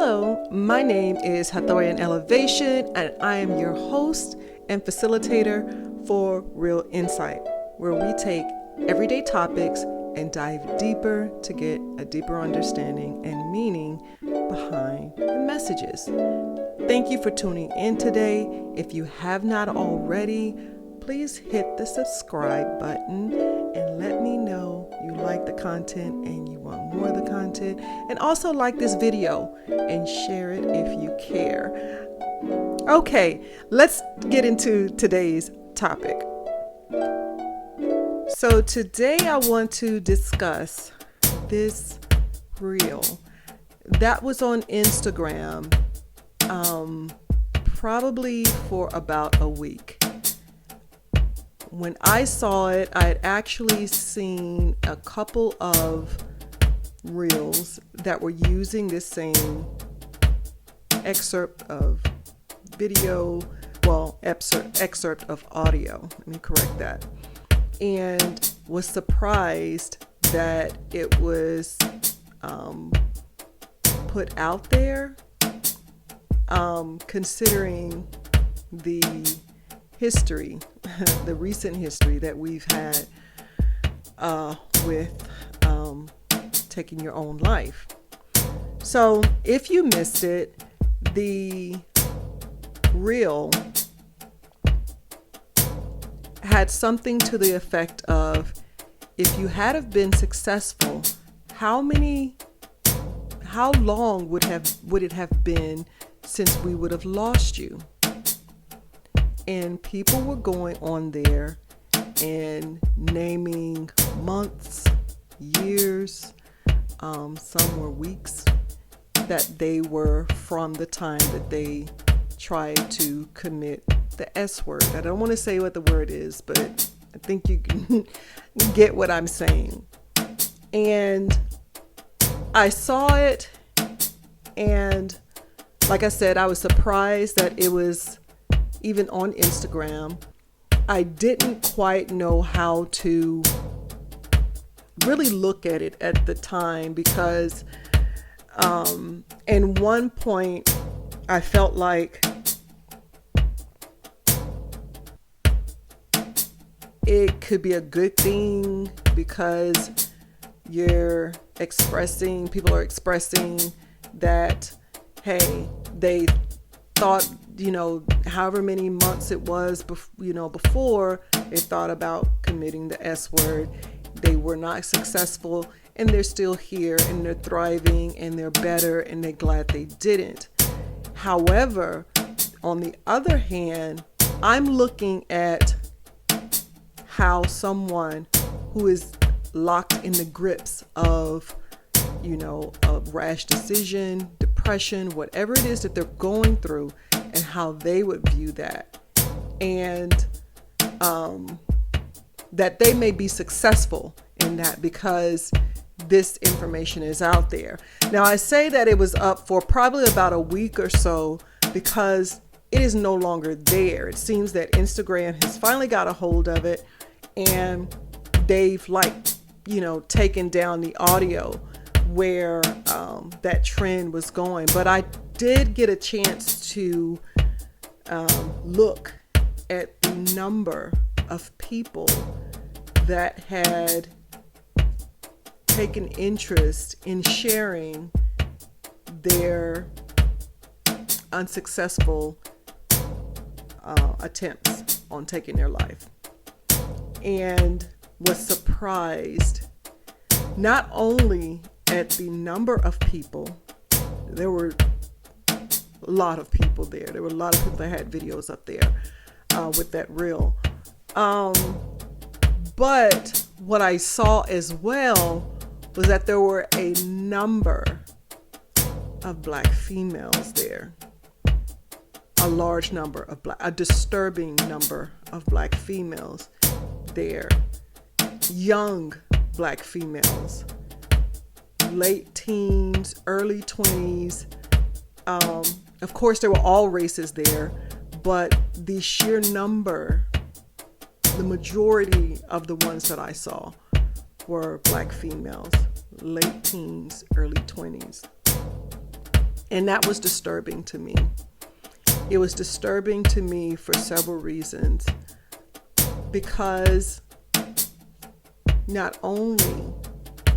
Hello, my name is Hathorian Elevation, and I am your host and facilitator for Real Insight, where we take everyday topics and dive deeper to get a deeper understanding and meaning behind the messages. Thank you for tuning in today. If you have not already, please hit the subscribe button and let me know you like the content and you want more of the content. And also like this video and share it if you care. Okay, let's get into today's topic. So today I want to discuss this reel that was on Instagram probably for about a week. When I saw it, I had actually seen a couple of reels that were using this same excerpt of video, excerpt of audio. Let me correct that. And was surprised that it was put out there, considering the history, the recent history that we've had with taking your own life. So if you missed it, the reel had something to the effect of, if you had have been successful, how long would it have been since we would have lost you? And people were going on there and naming months, years, some were weeks that they were from the time that they tried to commit the S word. I don't want to say what the word is, but I think you can get what I'm saying. And I saw it, and like I said, I was surprised that it was even on Instagram. I didn't quite know how to really look at it at the time because in one point I felt like it could be a good thing because people are expressing that, hey, they thought, however many months it was, before they thought about committing the S word, they were not successful, and they're still here and they're thriving and they're better and they're glad they didn't. However, on the other hand, I'm looking at how someone who is locked in the grips of, a rash decision, depression, whatever it is that they're going through, and how they would view that, and that they may be successful in that because this information is out there. Now, I say that it was up for probably about a week or so because it is no longer there. It seems that Instagram has finally got a hold of it, and they've taken down the audio where that trend was going. But I did get a chance to look at the number of people that had taken interest in sharing their unsuccessful attempts on taking their life, and was surprised not only at the number of people. There were a lot of people there. There were a lot of people that had videos up there with that reel. But what I saw as well was that there were a number of Black females there. A disturbing number of Black females there. Young Black females, late teens, early 20s. Of course, there were all races there, but the sheer number, the majority of the ones that I saw were Black females, late teens, early 20s. And that was disturbing to me. It was disturbing to me for several reasons. Because not only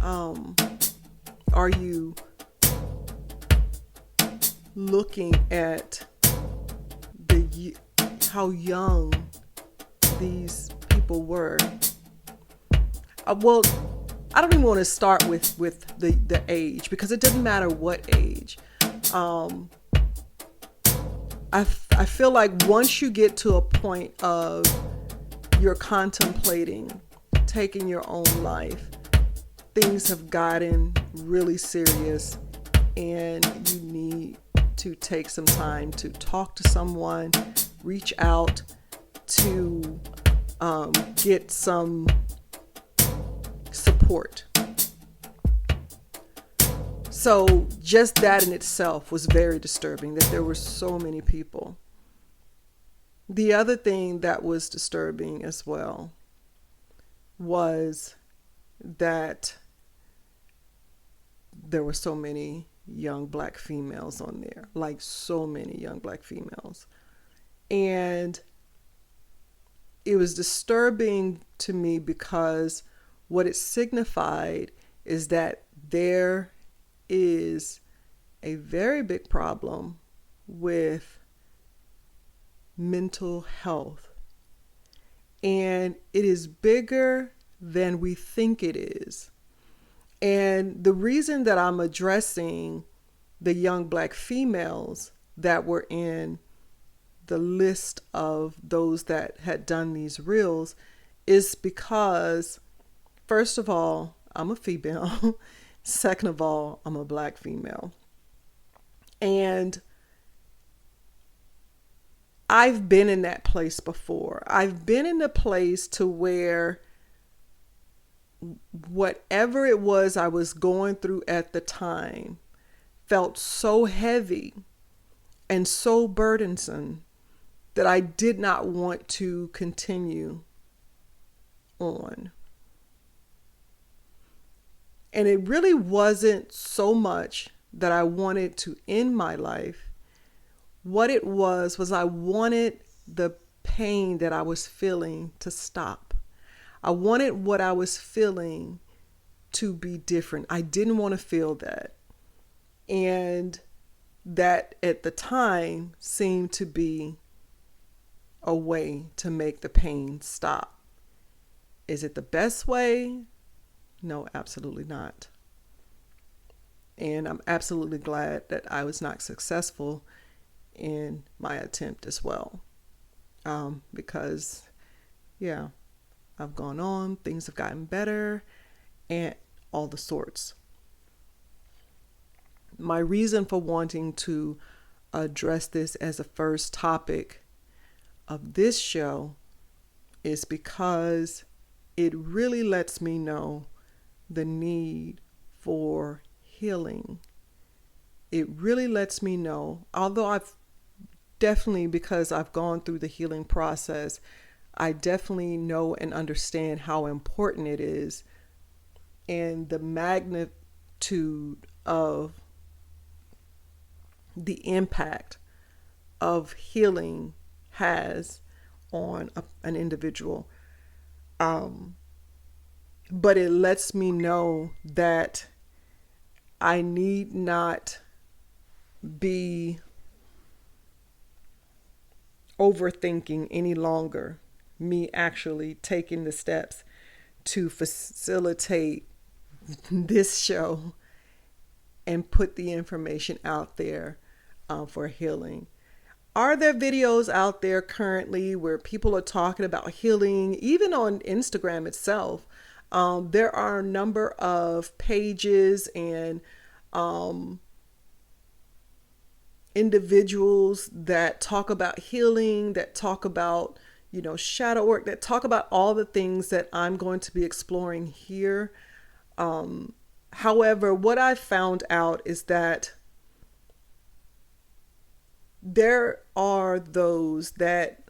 are you looking at how young these people were. Well, I don't even want to start with the age, because it doesn't matter what age. I feel like once you get to a point of you're contemplating taking your own life, things have gotten really serious, and you need to take some time to talk to someone, reach out to get some support. So just that in itself was very disturbing, that there were so many people. The other thing that was disturbing as well was that there were so many young black females on there, like so many young black females. And it was disturbing to me because what it signified is that there is a very big problem with mental health. And it is bigger than we think it is. And the reason that I'm addressing the young black females that were in the list of those that had done these reels is because, first of all, I'm a female. Second of all, I'm a black female. And I've been in that place before. I've been in a place to where whatever it was I was going through at the time felt so heavy and so burdensome that I did not want to continue on. And it really wasn't so much that I wanted to end my life. What it was I wanted the pain that I was feeling to stop. I wanted what I was feeling to be different. I didn't want to feel that. And that at the time seemed to be a way to make the pain stop. Is it the best way? No, absolutely not. And I'm absolutely glad that I was not successful in my attempt as well. Because, yeah, I've gone on, things have gotten better, and all the sorts. My reason for wanting to address this as a first topic of this show is because it really lets me know the need for healing. It really lets me know, although I've definitely, because I've gone through the healing process, I definitely know and understand how important it is and the magnitude of the impact of healing has on an individual. But it lets me know that I need not be overthinking any longer me actually taking the steps to facilitate this show and put the information out there for healing. Are there videos out there currently where people are talking about healing, even on Instagram itself? There are a number of pages and individuals that talk about healing, that talk about, shadow work, that talk about all the things that I'm going to be exploring here. However, what I found out is that there are those that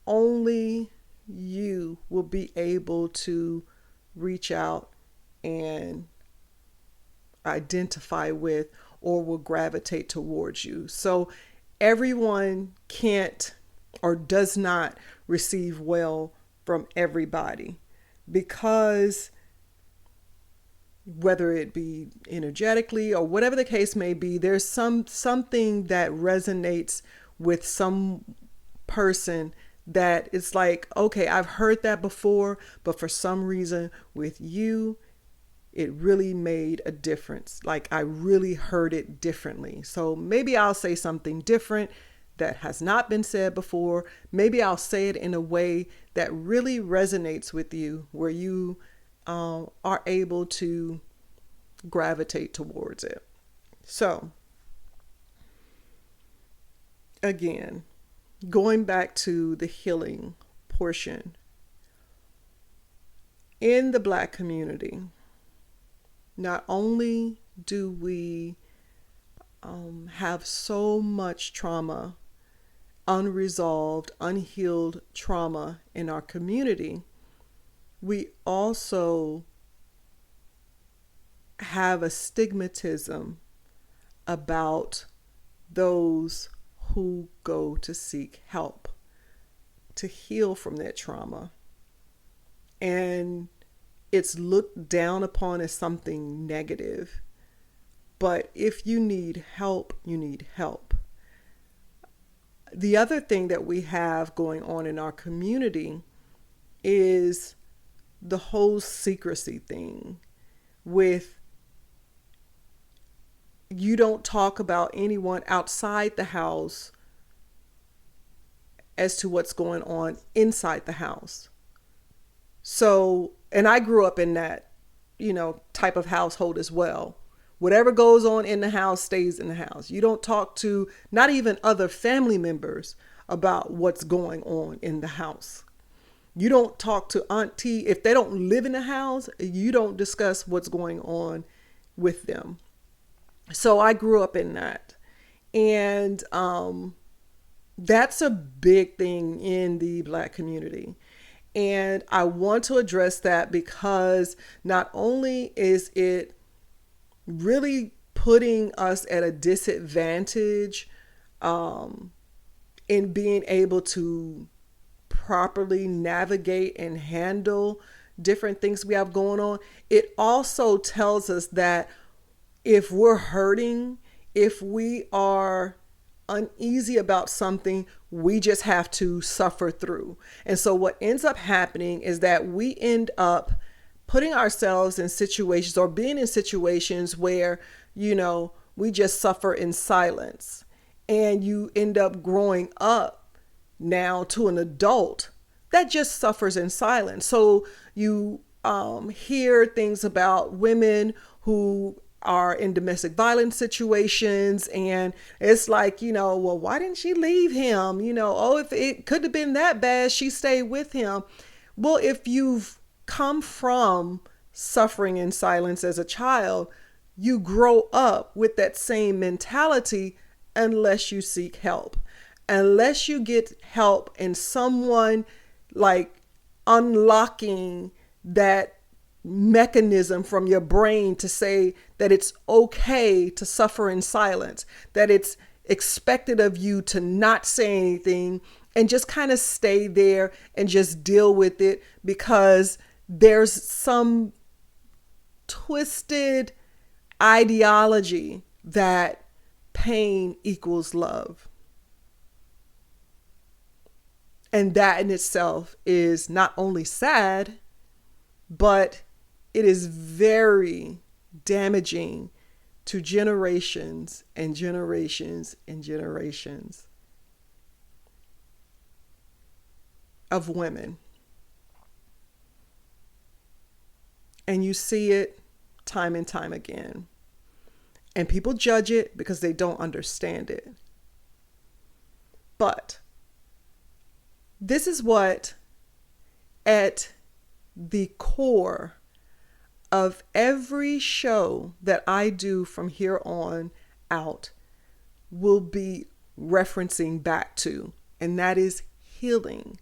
only you will be able to reach out and identify with, or will gravitate towards you. So everyone can't or does not receive well from everybody, because whether it be energetically or whatever the case may be, there's something that resonates with some person that it's like, okay, I've heard that before, but for some reason with you, it really made a difference. Like I really heard it differently. So maybe I'll say something different that has not been said before. Maybe I'll say it in a way that really resonates with you, where you are able to gravitate towards it. So again, going back to the healing portion, in the Black community, not only do we have so much trauma, unresolved, unhealed trauma in our community, we also have a stigmatism about those who go to seek help to heal from that trauma. And it's looked down upon as something negative. But if you need help, you need help. The other thing that we have going on in our community is the whole secrecy thing, with you don't talk about anyone outside the house as to what's going on inside the house. So, and I grew up in that, type of household as well. Whatever goes on in the house stays in the house. You don't talk to not even other family members about what's going on in the house. You don't talk to auntie. If they don't live in the house, you don't discuss what's going on with them. So I grew up in that. And that's a big thing in the Black community. And I want to address that because not only is it really putting us at a disadvantage in being able to properly navigate and handle different things we have going on, it also tells us that if we're hurting, if we are uneasy about something, we just have to suffer through. And so what ends up happening is that we end up putting ourselves in situations or being in situations where, we just suffer in silence. And you end up growing up now to an adult that just suffers in silence. So you hear things about women who are in domestic violence situations, and it's like, well, why didn't she leave him? If it could have been that bad, she stayed with him. Well, if you've come from suffering in silence as a child, you grow up with that same mentality unless you seek help, unless you get help in someone like unlocking that mechanism from your brain to say that it's okay to suffer in silence, that it's expected of you to not say anything and just kind of stay there and just deal with it because there's some twisted ideology that pain equals love. And that in itself is not only sad, but it is very damaging to generations and generations and generations of women. And you see it time and time again. And people judge it because they don't understand it. But this is what, at the core of every show that I do from here on out, will be referencing back to, and that is healing.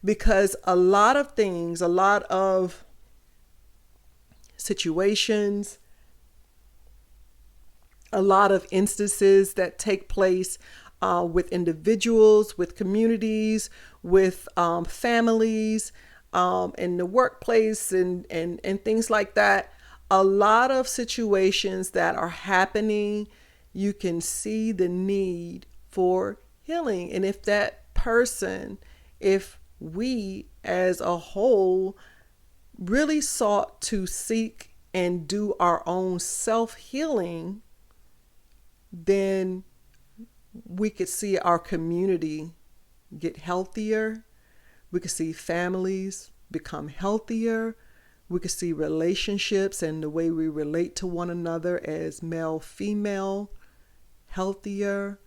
Because a lot of things, a lot of situations, a lot of instances that take place with individuals, with communities, with families, in the workplace, and things like that. A lot of situations that are happening, you can see the need for healing. And if that person, if we as a whole really sought to seek and do our own self-healing, then we could see our community get healthier. We could see families become healthier. We could see relationships and the way we relate to one another as male, female, healthier,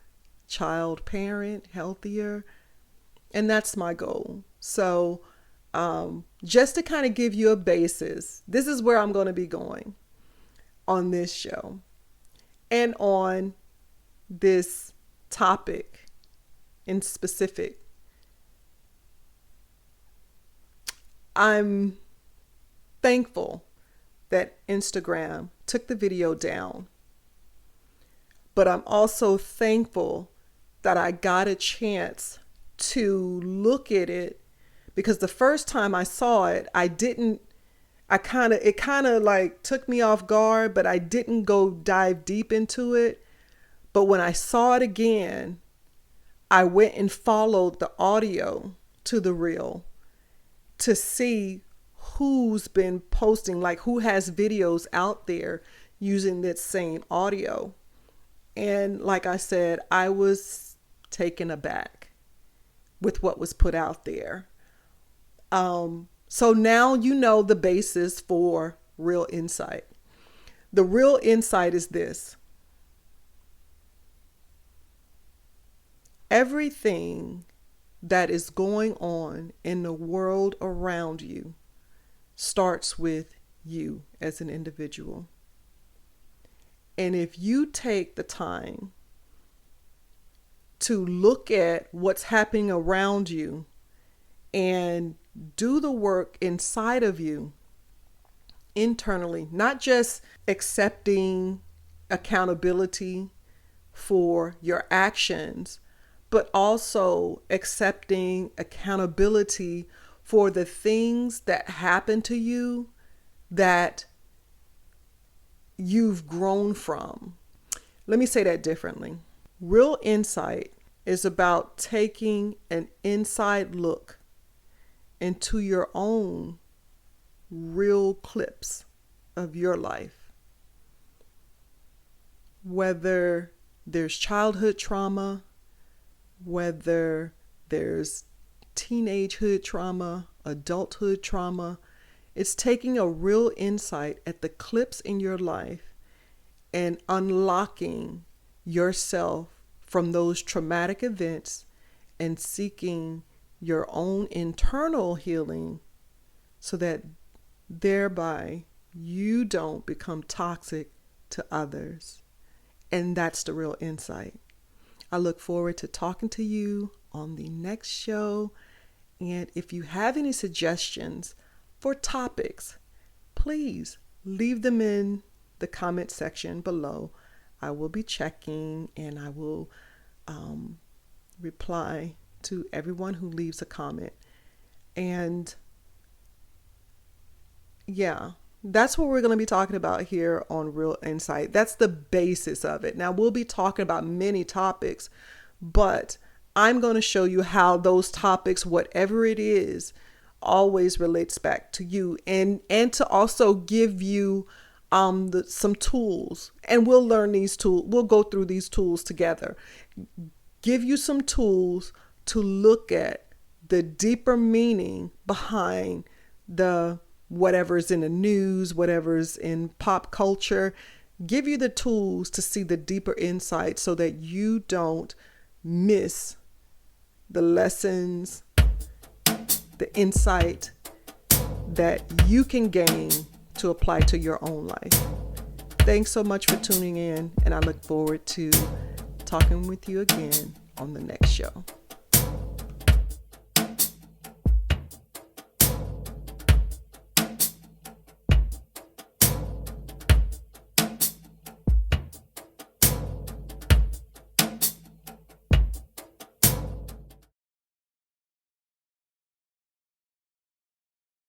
child, parent, healthier. And that's my goal. So just to kind of give you a basis, this is where I'm going to be going on this show and on this topic in specific. I'm thankful that Instagram took the video down, but I'm also thankful that I got a chance to look at it, because the first time I saw it, it kind of like took me off guard, but I didn't go dive deep into it. But when I saw it again, I went and followed the audio to the reel to see who's been posting, like who has videos out there using that same audio. And like I said, I was taken aback with what was put out there. So now you know the basis for Real Insight. The real insight is this: everything that is going on in the world around you starts with you as an individual. And if you take the time to look at what's happening around you and do the work inside of you internally, not just accepting accountability for your actions, but also accepting accountability for the things that happen to you that you've grown from. Let me say that differently. Real Insight is about taking an inside look into your own real clips of your life. Whether there's childhood trauma, whether there's teenagehood trauma, adulthood trauma, it's taking a real insight at the clips in your life and unlocking yourself from those traumatic events and seeking your own internal healing so that thereby you don't become toxic to others. And that's the Real Insight. I look forward to talking to you on the next show. And if you have any suggestions for topics, please leave them in the comment section below. I will be checking and I will reply to everyone who leaves a comment. And yeah, that's what we're going to be talking about here on Real Insight. That's the basis of it. Now, we'll be talking about many topics, but I'm going to show you how those topics, whatever it is, always relates back to you, and to also give you some tools. And we'll learn these tools. We'll go through these tools together. Give you some tools to look at the deeper meaning behind the whatever's in the news, whatever's in pop culture. Give you the tools to see the deeper insight so that you don't miss the lessons, the insight that you can gain to apply to your own life. Thanks so much for tuning in, and I look forward to talking with you again on the next show.